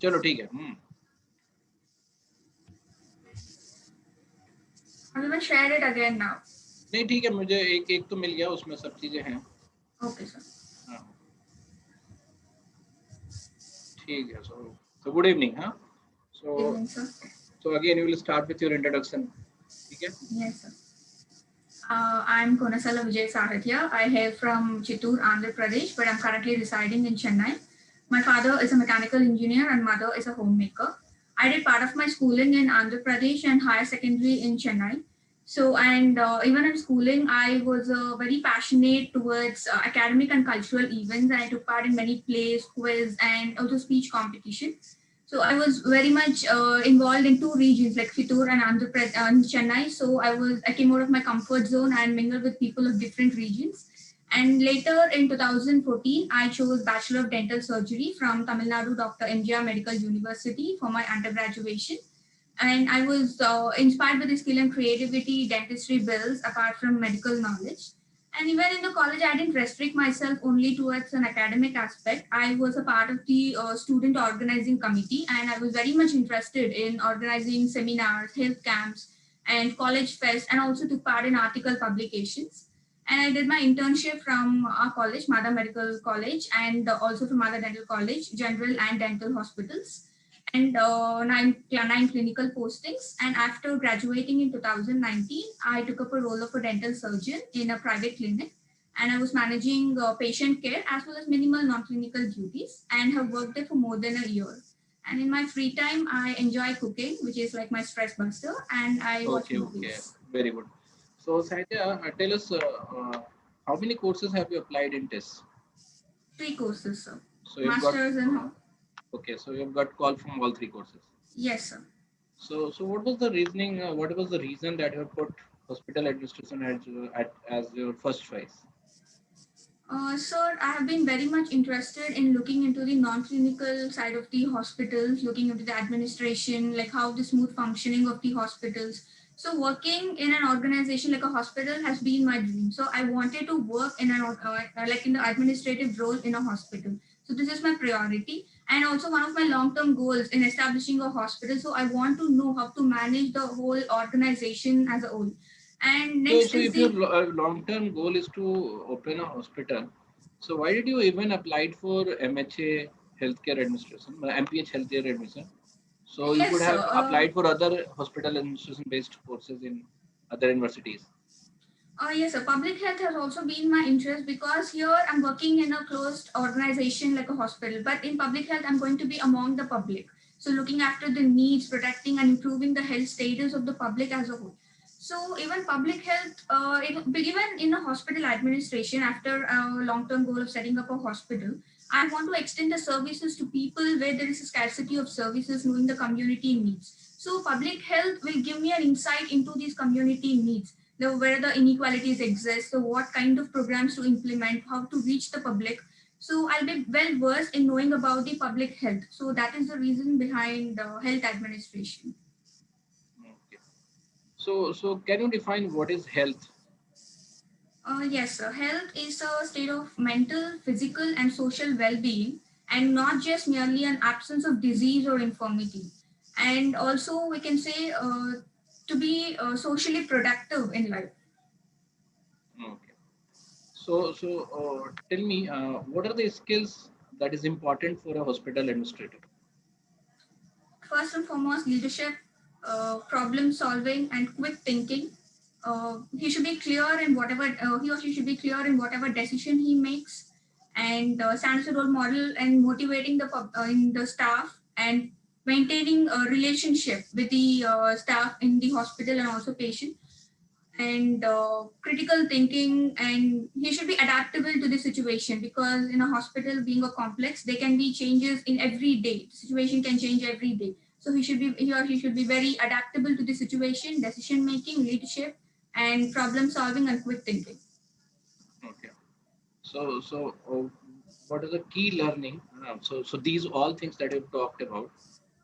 चलो ठीक है। मैं share it again now. नहीं ठीक है, मुझे एक एक तो मिल गया, उसमें सब चीजें हैं। Okay, sir. हाँ ठीक है। So good evening. हाँ सो Good evening, sir. So again you will start with your introduction. ठीक है। Yes, sir. I'm Konasala Vijay Sahathya. I hail from Chittoor, Andhra Pradesh, but I'm currently residing in Chennai. My father is a mechanical engineer and mother is a homemaker. I did part of my schooling in Andhra Pradesh and higher secondary in Chennai. So, and even in schooling, I was very passionate towards academic and cultural events. I took part in many plays, quiz, and also speech competition. So I was very much involved in two regions like Chittoor and and Chennai. So I came out of my comfort zone and mingled with people of different regions. And later in 2014, I chose Bachelor of Dental Surgery from Tamil Nadu Dr. MGR Medical University for my undergraduation. And I was inspired by the skill and creativity dentistry builds apart from medical knowledge. And even in the college, I didn't restrict myself only towards an academic aspect. I was a part of the student organizing committee, and I was very much interested in organizing seminars, health camps, and college fest, and also took part in article publications. And I did my internship from our college, Mother Medical College, and also from Mother Dental College, general and dental hospitals, and nine clinical postings. And after graduating in 2019, I took up a role of a dental surgeon in a private clinic. And I was managing patient care as well as minimal non-clinical duties and have worked there for more than a year. And in my free time, I enjoy cooking, which is like my stress buster, and I watch Okay, movies. very good. So Sahitya, tell us how many courses have you applied in TIS? Three courses, sir. So you've got Masters in how? okay, so you've got call from all three courses. Yes, sir. So what was the reasoning? What was the reason that you put hospital administration as your first choice? Sir, I have been very much interested in looking into the non-clinical side of the hospitals, looking into the administration, like how the smooth functioning of the hospitals. So working in an organization like a hospital has been my dream. So I wanted to work in an like in the administrative role in a hospital. So this is my priority, and also one of my long-term goals in establishing a hospital. So I want to know how to manage the whole organization as a whole. And next So is if your the long-term goal is to open a hospital, so why did you even applied for MHA Healthcare Administration, MPH Healthcare Administration? So you could yes, have sir. applied for other hospital administration-based courses in other universities. Yes, sir. Public health has also been my interest because here I'm working in a closed organization like a hospital. But in public health, I'm going to be among the public. So looking after the needs, protecting and improving the health status of the public as a whole. So even public health, even in a hospital administration, after a long-term goal of setting up a hospital, I want to extend the services to people where there is a scarcity of services, knowing the community needs. So public health will give me an insight into these community needs, where the inequalities exist, so what kind of programs to implement, how to reach the public. So I'll be well versed in knowing about the public health. So that is the reason behind health administration. Okay. So can you define what is health? Yes, sir. Health is a state of mental, physical, and social well-being, and not just merely an absence of disease or infirmity. And also, we can say to be socially productive in life. Okay. So tell me, what are the skills that is important for a hospital administrator? First and foremost, leadership, problem solving, and quick thinking. He should be clear in whatever he or she should be clear in whatever decision he makes, and stands as a role model and motivating in the staff, and maintaining a relationship with the staff in the hospital and also patient, and critical thinking, and he should be adaptable to the situation, because in a hospital being a complex, there can be changes in every day, the situation can change every day. So he or she should be very adaptable to the situation, decision making, leadership, and problem solving and quick thinking. Okay. So what is the key learning? So these all things that you've talked about,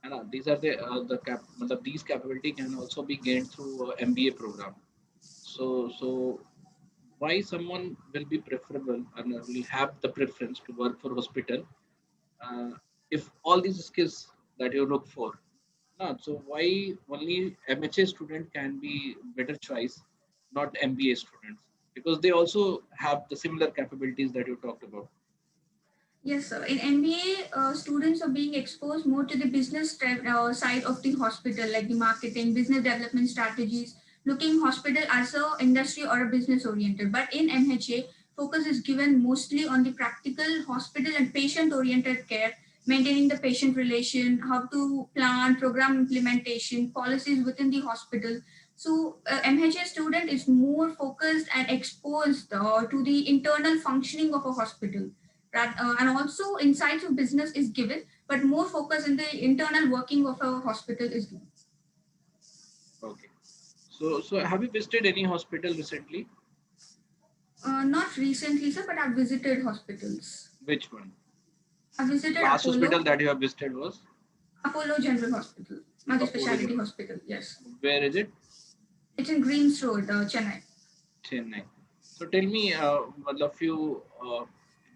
and these are मतलब these capability can also be gained through MBA program. So why someone will be preferable and will have the preference to work for hospital uh, if all these skills? that you look for. No, so why only MHA student can be better choice, not MBA students? Because they also have the similar capabilities that you talked about. Yes, sir. In MBA, students are being exposed more to the business side of the hospital, like the marketing, business development strategies, looking hospital as a industry or a business oriented. But in MHA, focus is given mostly on the practical hospital and patient oriented care, maintaining the patient relation, how to plan, program implementation, policies within the hospital. So MHA student is more focused and exposed to the internal functioning of a hospital, and also insights of business is given, but more focus in the internal working of a hospital is given. Okay. So have you visited any hospital recently? Not recently, sir, but I've visited hospitals. Which one? I visited Last hospital Apollo, that you have visited was Apollo General Hospital, Apollo multi-speciality General. hospital. Yes, Where is it? it's in Greens Road, Chennai. Chennai. So tell me a few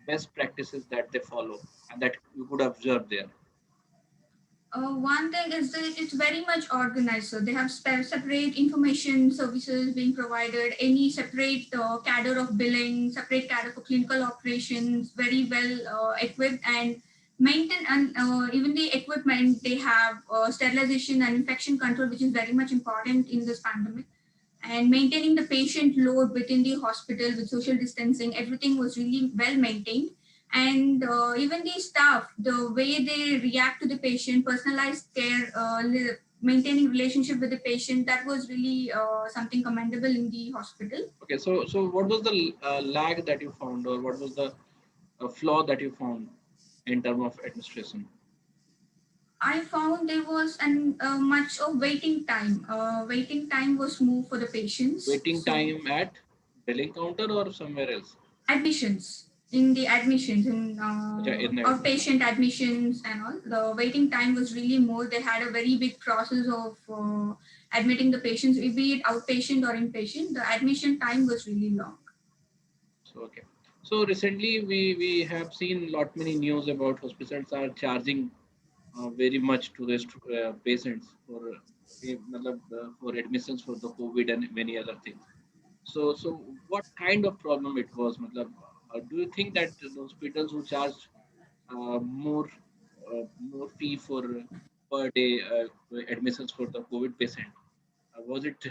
best practices that they follow and that you could observe there. One thing is that it's very much organized. So they have separate information services being provided, any separate cadre of billing, separate cadre for clinical operations, very well equipped and maintain, and even the equipment they have sterilization and infection control, which is very much important in this pandemic, and maintaining the patient load within the hospital with social distancing. Everything was really well maintained, and even the staff, the way they react to the patient, personalized care, maintaining relationship with the patient, that was really something commendable in the hospital. Okay, so what was the lag that you found, or what was the flaw that you found in terms of administration? I found there was an much of waiting time. Waiting time was more for the patients. Waiting So time at billing counter or somewhere else? admissions, in the admissions, in Okay, in the admission. outpatient admissions and all, the waiting time was really more. They had a very big process of admitting the patients, be it outpatient or inpatient. The admission time was really long. So okay. So recently we have seen lot many news about hospitals are charging very much to the patients for for admissions for the COVID and many other things. So what kind of problem it was? Do you think that the hospitals who charge more more fee for per day admissions for the COVID patient, was it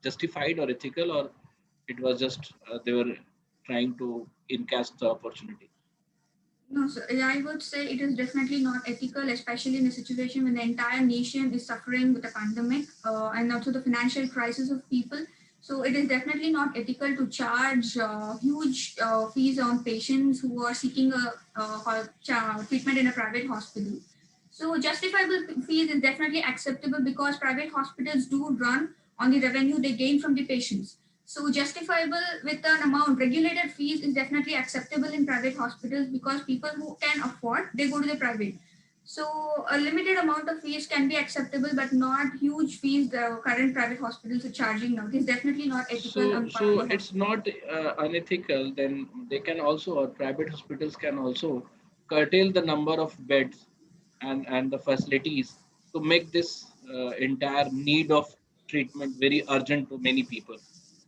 justified or ethical, or it was just they were trying to encash the opportunity? No, so I would say it is definitely not ethical, especially in a situation when the entire nation is suffering with a pandemic and also the financial crisis of people. So it is definitely not ethical to charge huge fees on patients who are seeking a treatment in a private hospital. So justifiable fees is definitely acceptable because private hospitals do run on the revenue they gain from the patients. So justifiable with an amount, regulated fees is definitely acceptable in private hospitals because people who can afford, they go to the private. So a limited amount of fees can be acceptable, but not huge fees the current private hospitals are charging now. It is definitely not ethical So, on part of so the it's hospital. not unethical. Then they can also, or private hospitals can also curtail the number of beds and the facilities to make this entire need of treatment very urgent to many people.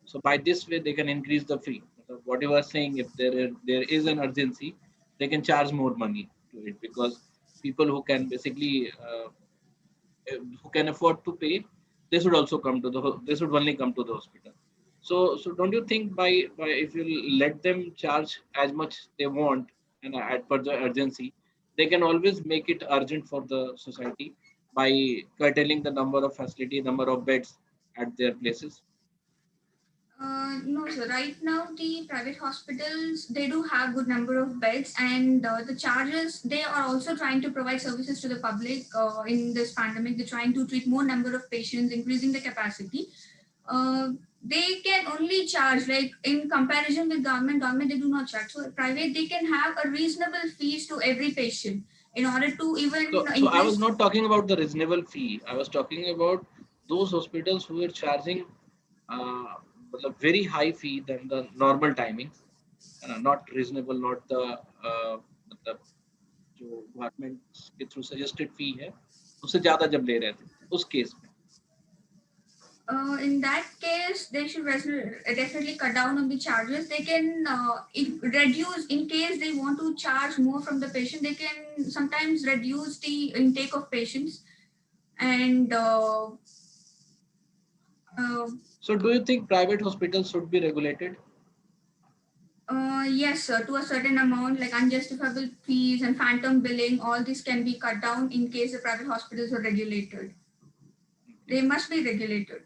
So by this way, they can increase the fee. So what you are saying, if there is an urgency, they can charge more money to it because people who can basically who can afford to pay, they should also come to they should only come to the hospital. So don't you think by if you let them charge as much they want and at per the urgency, they can always make it urgent for the society by curtailing the number of facility, number of beds at their places? No, sir. Right now, the private hospitals, they do have good number of beds, and the charges, they are also trying to provide services to the public in this pandemic. They're trying to treat more number of patients, increasing the capacity. Uh, they can only charge, like in comparison with government they do not charge. So private, they can have a reasonable fees to every patient in order to even So I was increase. not talking about the reasonable fee. I was talking about those hospitals who are charging uh, very high fee than the normal timings, not reasonable, not the जो government के through suggested फी है उससे ज़्यादा जब ले रहे थे उस केस में? In that case, they should definitely cut down on the charges. They can reduce, in case they want to charge more from the patient, they can sometimes reduce the intake of patients. And So do you think private hospitals should be regulated? Yes, sir, to a certain amount, like unjustifiable fees and phantom billing, all this can be cut down in case the private hospitals are regulated. They must be regulated.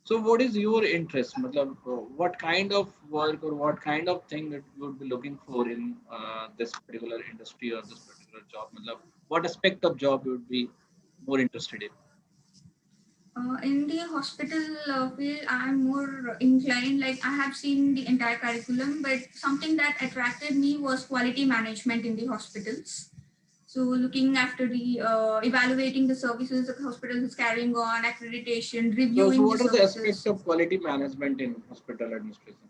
So what is your interest? Matlab, what kind of work or what kind of thing that you would be looking for in this particular industry or this particular job? Matlab, what aspect of job you would be more interested in? In the hospital field, I'm more inclined, like I have seen the entire curriculum, but something that attracted me was quality management in the hospitals. So looking after the, evaluating the services that the hospital is carrying on, accreditation, So reviewing the what are the aspects services. of quality management in hospital administration?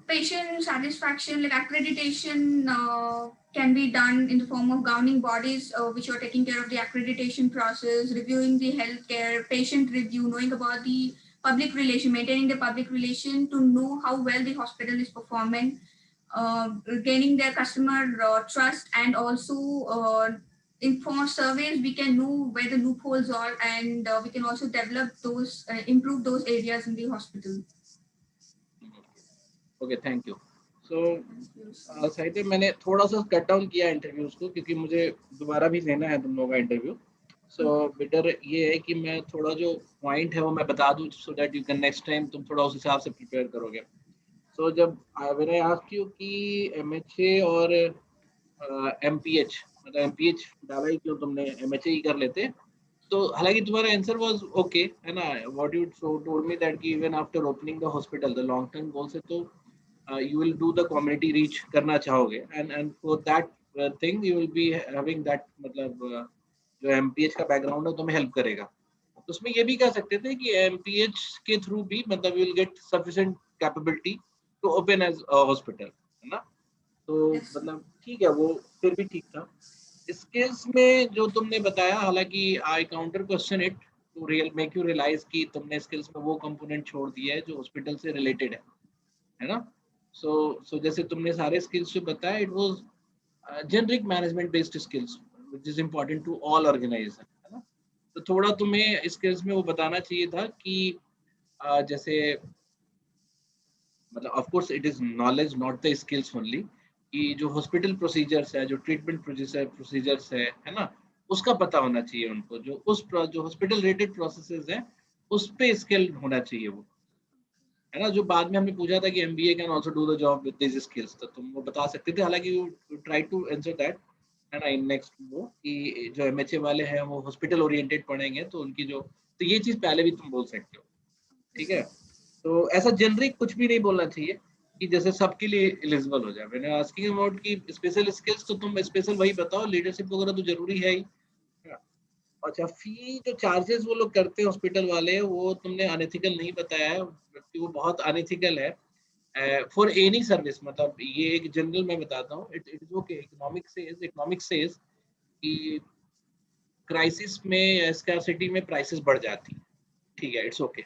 Patient satisfaction, like accreditation, can be done in the form of governing bodies which are taking care of the accreditation process, reviewing the healthcare, patient review, knowing about the public relation, maintaining the public relation to know how well the hospital is performing, gaining their customer trust, and also in form of surveys we can know where the loopholes are, and we can also develop those, improve those areas in the hospital. Okay, thank you. So साहित्य मैंने थोड़ा सा cut down किया interviews को क्योंकि मुझे दोबारा भी लेना है तुम लोगों का इंटरव्यू. सो बेटर ये है कि मैं थोड़ा जो पॉइंट है वो मैं बता दूं so that you can next time तुम थोड़ा उस हिसाब से प्रिपेयर करोगे. सो जब मैंने आस्क यू कि एमएचए और एमपीएच मतलब एमपीएच डाला ही क्यों तुमने एमएचए ही कर लेते. तो हालांकि तुम्हारा आंसर वाज ओके है ना. What you told me that कि even after opening the hospital the long term goal से तो you will do the community reach करना चाहोगे and for that thing you will be having that मतलब जो MPH का बैकग्राउंड है तुम्हें हेल्प करेगा. तो उसमें ये भी कह सकते थे कि एमपीएच के थ्रू भी मतलब you will get sufficient capability to open as a hospital है ना. तो मतलब ठीक है वो फिर भी ठीक था. स्किल्स में जो तुमने बताया हालांकि I counter question it to real make you realise कि तुमने स्किल्स में वो कंपोनेंट छोड़ दिया है जो हॉस्पिटल से रिलेटेड है ना. So जैसे तुमने सारे skills जो बताया it was generic management based skills which is important to all organization है ना. तो थोड़ा तुम्हें skills में वो बताना चाहिए था कि जैसे मतलब of course it is knowledge not the skills only कि जो hospital procedures है जो treatment procedures है ना उसका पता होना चाहिए उनको. जो hospital related processes है उस पे skilled होना चाहिए वो है ना. जो बाद में हमने पूछा था कि MBA can also do the job with this skills तो तुम वो बता सकते थे. हालांकि you try to answer that है ना इन नेक्स्ट वो कि जो एमएचए वाले हैं वो हॉस्पिटल ओरिएंटेड पढ़ेंगे तो उनकी जो तो ये चीज पहले भी तुम बोल सकते हो. ठीक है. तो ऐसा जेनरिक कुछ भी नहीं बोलना चाहिए कि जैसे सबके लिए एलिजिबल हो जाए. मैंने आस्किंग अबाउट की स्पेशल स्किल्स तो तुम स्पेशल वही बताओ. लीडरशिप वगैरह तो जरूरी है ही. अच्छा फी जो चार्जेस वो लोग करते हैं हॉस्पिटल वाले वो तुमने अनएथिकल नहीं बताया है बल्कि वो बहुत अनएथिकल है फॉर एनी सर्विस. मतलब ये एक जनरल मैं बताता हूँ. It is okay. Economic says कि क्राइसिस में स्कैरसिटी में प्राइसेस बढ़ जाती है. ठीक है इट्स ओके.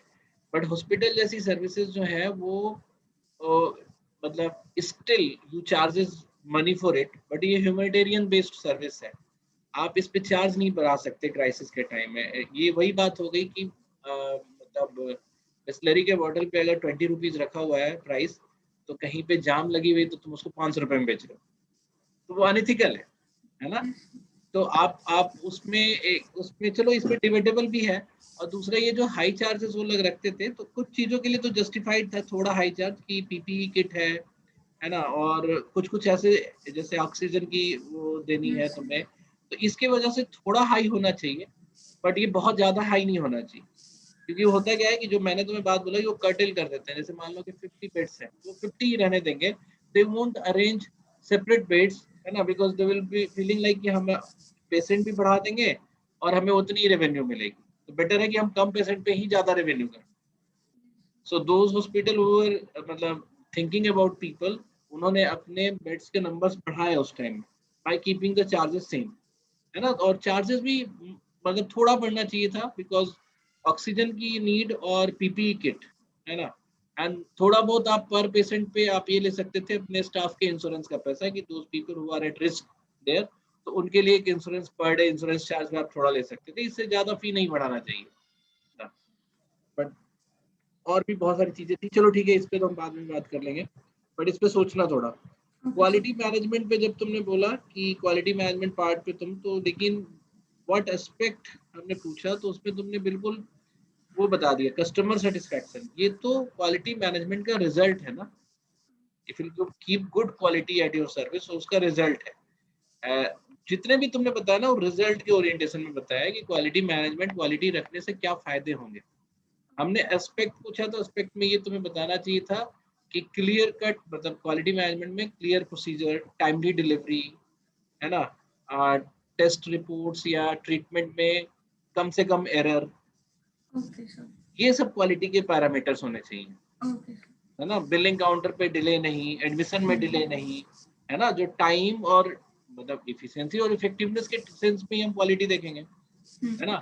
बट हॉस्पिटल जैसी सर्विसेज जो है वो मतलब still you charges money for it but ये ह्यूमैनिटेरियन बेस्ड सर्विस है. आप इस पे चार्ज नहीं बढ़ा सकते क्राइसिस के टाइम में. ये वही बात हो गई कि मतलब बिस्लरी के बॉटल पे अगर 20 रुपीज रखा हुआ है प्राइस तो कहीं पे जाम लगी हुई तो तुम उसको 500 रुपए में बेच रहे हो तो वो अनइथिकल है ना. तो आप उसमें चलो इस पे डिबेटेबल भी है. और दूसरा ये जो हाई चार्जेस वो लोग रखते थे तो कुछ चीजों के लिए तो जस्टिफाइड था थोड़ा हाई चार्ज की पीपीई किट है ना. और कुछ ऐसे जैसे ऑक्सीजन की वो देनी है तुम्हें तो इसके वजह से थोड़ा हाई होना चाहिए. बट ये बहुत ज्यादा हाई नहीं होना चाहिए क्योंकि होता क्या है कि जो मैंने तुम्हें बात बोला वो कर्टेल कर देते हैं. जैसे मान लो कि 50 बेड्स हैं वो 50 ही रहने देंगे. They won't arrange separate beds है ना because they will be feeling like कि हम पेशेंट भी बढ़ा देंगे और हमें उतनी ही रेवेन्यू मिलेगी. तो बेटर है कि हम कम पेशेंट पे ही ज्यादा रेवेन्यू करें. सो दोज हॉस्पिटल मतलब थिंकिंग अबाउट पीपल उन्होंने अपने बेड्स के नंबर्स बढ़ाए उस टाइम में by keeping the charges same, है ना। और चार्जेस भी मतलब थोड़ा बढ़ना चाहिए था बिकॉज ऑक्सीजन की नीड और पीपीई किट, है ना। एंड थोड़ा बहुत आप पर पेशेंट पे आप ये ले सकते थे अपने स्टाफ के इंश्योरेंस का पैसा कि those people who are at risk there, तो उनके लिए एक insurance per day insurance charge में आप थोड़ा ले सकते थे, इससे ज्यादा फी नहीं बढ़ाना चाहिए था। बट और भी बहुत सारी चीजें थी, चलो ठीक है, इस पे तो हम बाद में बात कर लेंगे, बट इस पे सोचना थोड़ा। Okay, sir. क्वालिटी मैनेजमेंट पे जब तुमने बोला कि क्वालिटी मैनेजमेंट पार्ट पे तुम तो, लेकिन व्हाट एस्पेक्ट हमने पूछा तो उसमें तुमने बिल्कुल वो बता दिया, कस्टमर सेटिस्फैक्शन। ये तो क्वालिटी मैनेजमेंट का रिजल्ट है ना। If you keep good quality at your service, उसका रिजल्ट है। जितने भी तुमने बताया ना वो रिजल्ट के ओरिएंटेशन में बताया कि क्वालिटी मैनेजमेंट, क्वालिटी रखने से क्या फायदे होंगे। हमने एस्पेक्ट पूछा तो एस्पेक्ट में ये तुम्हें बताना चाहिए था कि क्लियर कट, मतलब क्वालिटी मैनेजमेंट में क्लियर प्रोसीजर, टाइमली डिलीवरी, है ना, टेस्ट रिपोर्ट्स या ट्रीटमेंट में कम से कम एरर, Okay, sir. ये सब क्वालिटी के पैरामीटर्स होने चाहिए, Okay, sir. है ना। बिलिंग काउंटर पे डिले नहीं, एडमिशन में डिले नहीं, है ना। जो टाइम और मतलब इफिशिएंसी और इफेक्टिवनेस के सेंस में हम क्वालिटी देखेंगे, है ना।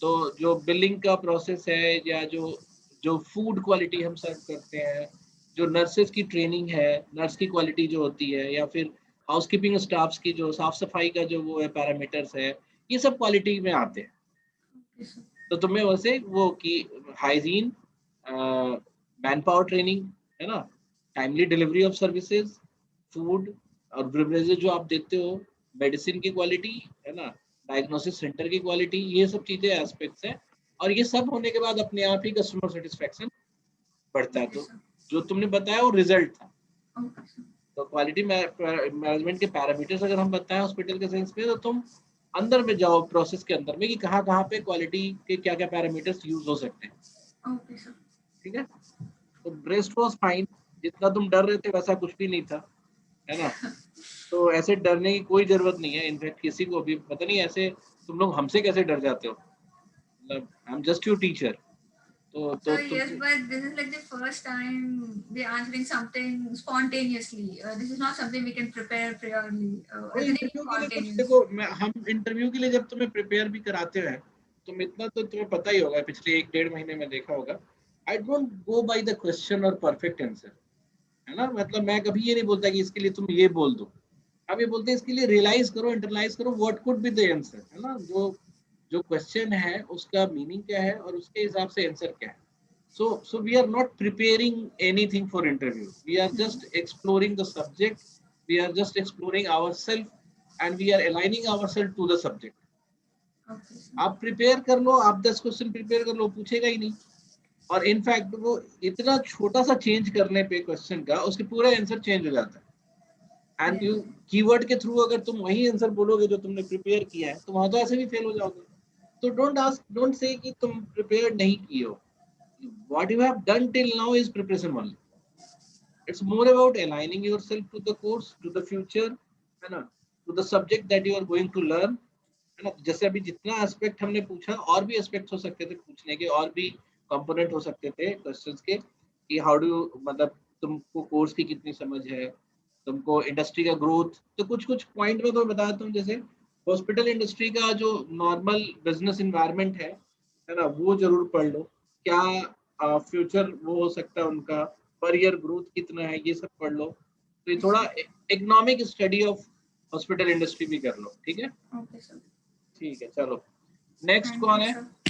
तो जो बिलिंग का प्रोसेस है या जो जो फूड क्वालिटी हम सर्व करते हैं, जो नर्सेस की ट्रेनिंग है, नर्स की क्वालिटी जो होती है, या फिर हाउसकीपिंग स्टाफ्स की जो साफ सफाई का जो वो है पैरामीटर्स है, ये सब क्वालिटी में आते हैं। Okay, sir. तो तुम्हें वैसे वो कि हाइजीन, मैन पावर ट्रेनिंग, है ना, timely delivery of services, food और बेवरेजेस जो आप देते हो, मेडिसिन की क्वालिटी, है ना, डायग्नोसिस सेंटर की क्वालिटी, ये सब चीजें एस्पेक्ट्स हैं। और ये सब होने के बाद अपने आप ही कस्टमर सेटिस्फेक्शन बढ़ता है। Okay, तो sir. जो तुमने बताया वो रिजल्ट था। Okay, sir. तो क्वालिटी मैनेजमेंट के पैरामीटर्स अगर हम बताएं हॉस्पिटल के सेंस में, तो तुम अंदर में जाओ प्रोसेस के अंदर में कि कहाँ कहाँ पे क्वालिटी के क्या क्या पैरामीटर्स यूज हो सकते हैं। Okay, sir. ठीक है, तो ब्रेस्ट वॉज फाइन, जितना तुम डर रहे थे वैसा कुछ भी नहीं था, है ना। तो ऐसे डरने की कोई जरूरत नहीं है, इनफैक्ट किसी को भी पता नहीं ऐसे तुम लोग हमसे कैसे डर जाते हो, मतलब I am just your teacher. तो So yes, तुम but this is like the first time we are answering something spontaneously. This is not something we can prepare priorly. वो Everything is इंटरव्यू के लिए कुछ spontaneous. देखो, हम interview के लिए जब तुम्हें प्रिपेयर भी कराते हैं, तुम इतना तो तुम्हें पता ही होगा, पिछले 1 डेढ़ महीने में देखा होगा, I don't go by the question और परफेक्ट आंसर, है ना। मतलब मैं कभी ये नहीं बोलता कि इसके लिए तुम ये बोल दो, आप ये बोलते हैं इसके लिए रियलाइज करो, इंटरलाइज करो what could be the answer, है ना। जो जो क्वेश्चन है उसका मीनिंग क्या है और उसके हिसाब से आंसर क्या है। So we are not preparing anything for interview, we are just exploring the subject, we are just exploring ourselves, and we are aligning ourselves to the subject. Okay, sir. आप prepare कर लो, आप 10 question prepare कर लो, पूछेगा ही नहीं। और in fact वो इतना छोटा सा चेंज करने पे क्वेश्चन का उसके पूरा आंसर चेंज हो जाता है। And Yes. यू कीवर्ड के थ्रू अगर तुम वही आंसर बोलोगे जो तुमने प्रिपेयर किया है, तो वहां तो ऐसे भी फेल हो जाओगे। तो डोंट से कि तुम प्रिपेयर नहीं किए हो। What you have done till now is preparation only. It's more about aligning yourself to the course, to the future, है ना, to the subject that you are going to learn, है ना। जैसे अभी जितना एस्पेक्ट हमने पूछा, और भी एस्पेक्ट हो सकते थे पूछने के, और भी कंपोनेंट हो सकते थे क्वेश्चंस के कि हाउ डू, मतलब तुमको कोर्स की कितनी समझ है, तुमको इंडस्ट्री का ग्रोथ, तो कुछ कुछ पॉइंट में तो बताता हूँ। जैसे हॉस्पिटल इंडस्ट्री का जो नॉर्मल बिजनेस इन्वायरमेंट है ना, वो जरूर पढ़ लो। क्या फ्यूचर वो हो सकता है उनका, पर ईयर ग्रोथ कितना है, ये सब पढ़ लो। तो ये Yes, थोड़ा sir. Economic study of hospital industry भी कर लो, ठीक है। Okay, sir. ठीक है, चलो नेक्स्ट Thank कौन you, है। sir.